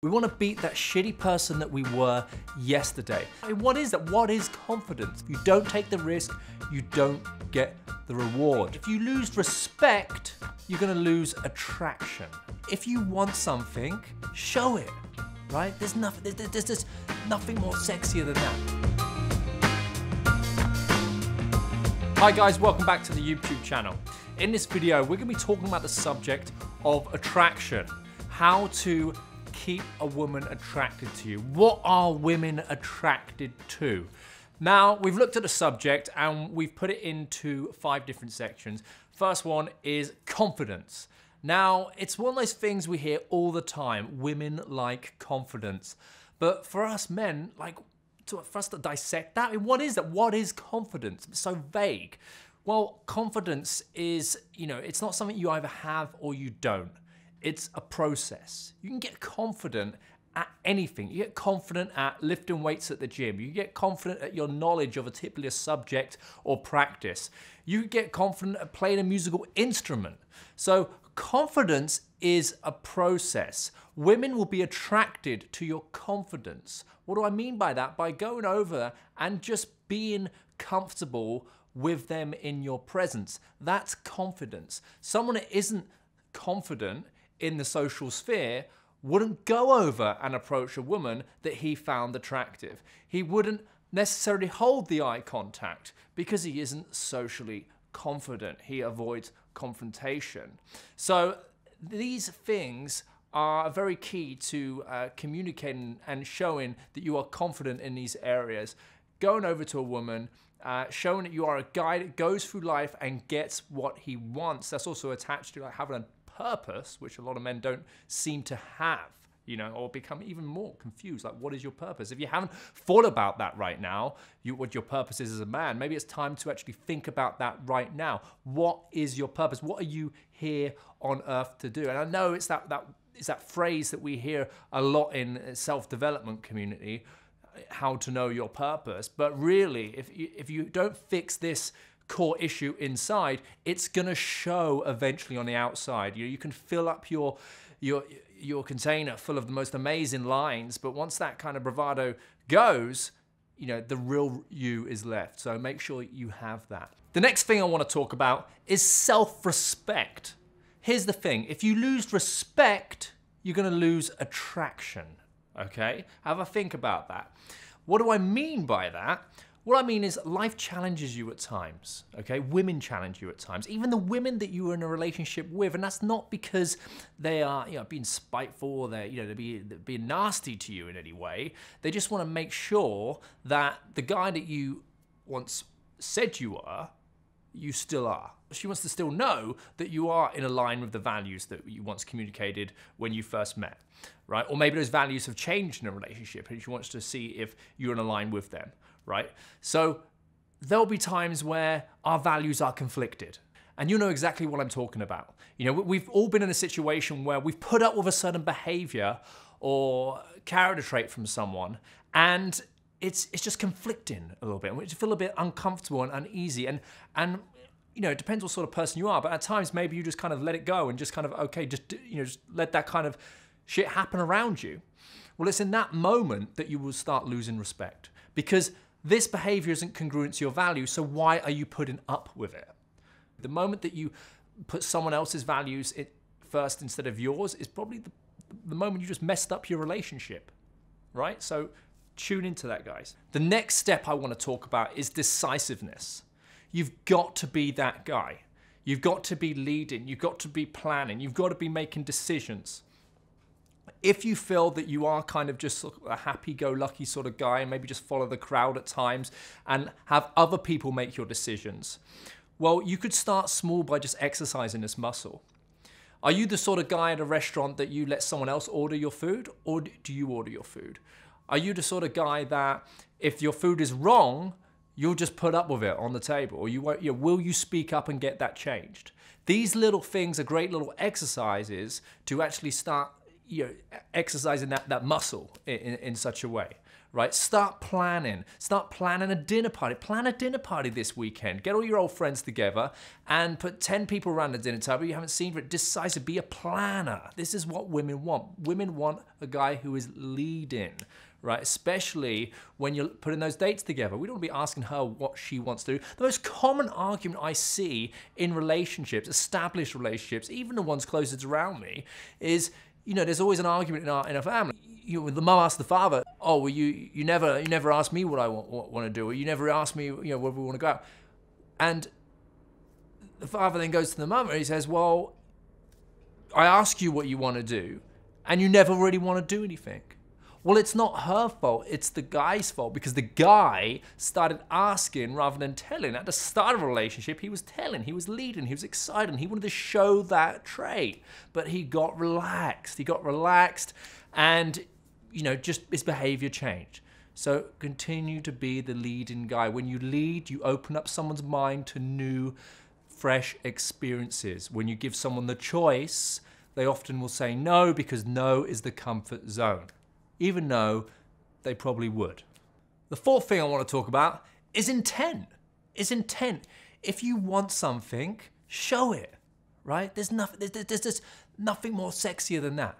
We want to beat that shitty person that we were yesterday. I mean, what is that? What is confidence? If you don't take the risk, you don't get the reward. If you lose respect, you're going to lose attraction. If you want something, show it, right? There's just nothing more sexier than that. Hi guys, welcome back to the YouTube channel. In this video, we're going to be talking about the subject of attraction. How to keep a woman attracted to you. What are women attracted to? Now, we've looked at the subject and we've put it into 5 different sections. First one is confidence. Now, it's one of those things we hear all the time. Women like confidence. But for us men, for us to dissect that, I mean, what is that? What is confidence? It's so vague. Well, confidence is, it's not something you either have or you don't. It's a process. You can get confident at anything. You get confident at lifting weights at the gym. You get confident at your knowledge of a particular subject or practice. You get confident at playing a musical instrument. So confidence is a process. Women will be attracted to your confidence. What do I mean by that? By going over and just being comfortable with them in your presence. That's confidence. Someone that isn't confident in the social sphere wouldn't go over and approach a woman that he found attractive. He wouldn't necessarily hold the eye contact because he isn't socially confident. He avoids confrontation. So these things are very key to communicating and showing that you are confident in these areas. Going over to a woman, showing that you are a guy that goes through life and gets what he wants. That's also attached to having a purpose, which a lot of men don't seem to have, or become even more confused. Like, what is your purpose? If you haven't thought about that right now, what your purpose is as a man, maybe it's time to actually think about that right now. What is your purpose? What are you here on earth to do? And I know it's that phrase that we hear a lot in self-development community, how to know your purpose. But really, if you don't fix this core issue inside, it's gonna show eventually on the outside. You can fill up your container full of the most amazing lines, but once that kind of bravado goes, the real you is left. So make sure you have that. The next thing I want to talk about is self-respect. Here's the thing: if you lose respect, you're gonna lose attraction. Okay? Have a think about that. What do I mean by that? What I mean is life challenges you at times, okay? Women challenge you at times. Even the women that you are in a relationship with, and that's not because they are, being spiteful or they're being nasty to you in any way. They just want to make sure that the guy that you once said you were, you still are. She wants to still know that you are in line with the values that you once communicated when you first met, right? Or maybe those values have changed in a relationship and she wants to see if you're in line with them, right? So there'll be times where our values are conflicted. And you know exactly what I'm talking about. We've all been in a situation where we've put up with a certain behavior or character trait from someone, and it's just conflicting a little bit. And we just feel a bit uncomfortable and uneasy. And it depends what sort of person you are, but at times maybe you just kind of let it go and just kind of, okay, just let that kind of shit happen around you. Well, it's in that moment that you will start losing respect, because this behavior isn't congruent to your values, so why are you putting up with it? The moment that you put someone else's values first instead of yours is probably the moment you just messed up your relationship, right? So tune into that, guys. The next step I want to talk about is decisiveness. You've got to be that guy. You've got to be leading. You've got to be planning. You've got to be making decisions. If you feel that you are kind of just a happy-go-lucky sort of guy and maybe just follow the crowd at times and have other people make your decisions, well, you could start small by just exercising this muscle. Are you the sort of guy at a restaurant that you let someone else order your food, or do you order your food? Are you the sort of guy that if your food is wrong, you'll just put up with it on the table, or will you speak up and get that changed? These little things are great little exercises to actually start, exercising that muscle in such a way, right? Start planning a dinner party. Plan a dinner party this weekend. Get all your old friends together and put 10 people around the dinner table you haven't seen for it. Decisive, be a planner. This is what women want. Women want a guy who is leading, right? Especially when you're putting those dates together. We don't want to be asking her what she wants to do. The most common argument I see in relationships, established relationships, even the ones closest around me, is, there's always an argument in our family. The mum asks the father, "Oh, well, you never asked me what I want to do, or you never asked me, where we want to go out." And the father then goes to the mum and he says, "Well, I ask you what you want to do, and you never really want to do anything." Well, it's not her fault, it's the guy's fault, because the guy started asking rather than telling. At the start of a relationship, he was telling, he was leading, he was excited, and he wanted to show that trait. But he got relaxed. And, just his behavior changed. So continue to be the leading guy. When you lead, you open up someone's mind to new, fresh experiences. When you give someone the choice, they often will say no, because no is the comfort zone, even though they probably would. The fourth thing I want to talk about is intent. If you want something, show it, right? There's just nothing more sexier than that.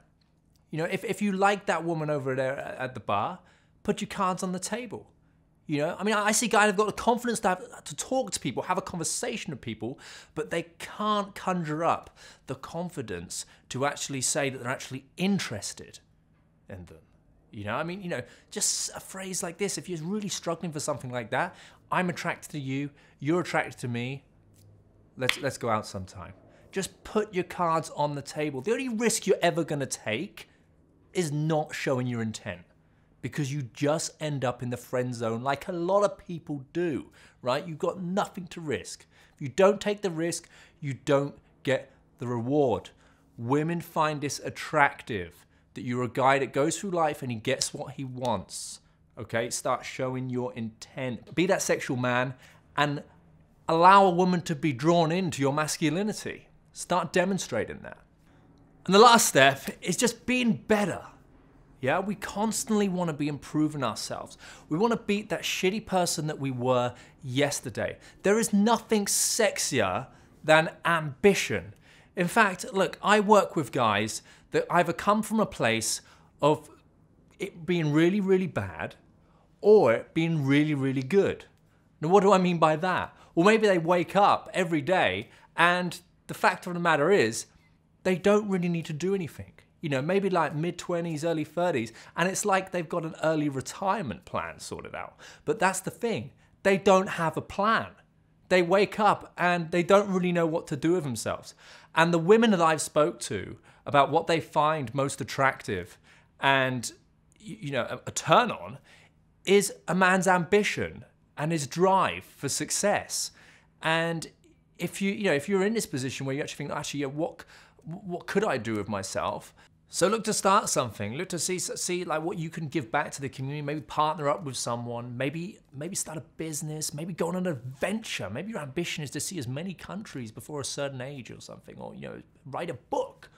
If you like that woman over there at the bar, put your cards on the table. I see guys who've got the confidence to talk to people, have a conversation with people, but they can't conjure up the confidence to actually say that they're actually interested in them. Just a phrase like this, if you're really struggling for something like that, I'm attracted to you, you're attracted to me, let's go out sometime. Just put your cards on the table. The only risk you're ever going to take is not showing your intent, because you just end up in the friend zone like a lot of people do, right? You've got nothing to risk. If you don't take the risk, you don't get the reward. Women find this attractive, that you're a guy that goes through life and he gets what he wants, okay? Start showing your intent. Be that sexual man and allow a woman to be drawn into your masculinity. Start demonstrating that. And the last step is just being better. Yeah, we constantly want to be improving ourselves. We want to beat that shitty person that we were yesterday. There is nothing sexier than ambition. In fact, look, I work with guys that either come from a place of it being really, really bad or it being really, really good. Now, what do I mean by that? Well, maybe they wake up every day and the fact of the matter is they don't really need to do anything. Maybe like mid-20s, early 30s, and it's like they've got an early retirement plan sorted out. But that's the thing. They don't have a plan. They wake up and they don't really know what to do with themselves. And the women that I've spoke to about what they find most attractive and, a turn on is a man's ambition and his drive for success. And if you're in this position where you actually think, actually, what could I do with myself? So look to start something. Look to see like what you can give back to the community. Maybe partner up with someone. Maybe start a business. Maybe go on an adventure. Maybe your ambition is to see as many countries before a certain age or something. Or write a book.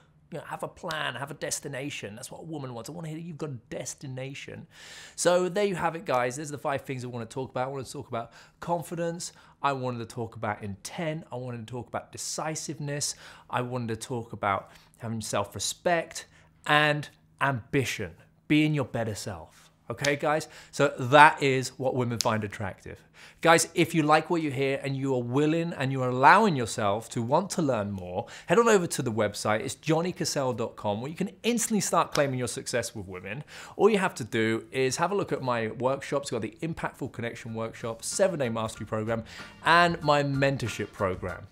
Have a plan, have a destination. That's what a woman wants. I want to hear you've got a destination. So there you have it, guys. There's the 5 things I want to talk about. I want to talk about confidence. I wanted to talk about intent. I wanted to talk about decisiveness. I wanted to talk about having self-respect and ambition, being your better self. Okay, guys? So that is what women find attractive. Guys, if you like what you hear and you are willing and you are allowing yourself to want to learn more, head on over to the website. It's johnnycassell.com, where you can instantly start claiming your success with women. All you have to do is have a look at my workshops. We've got the Impactful Connection Workshop, 7-day mastery program, and my mentorship program.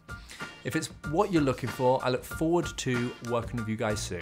If it's what you're looking for, I look forward to working with you guys soon.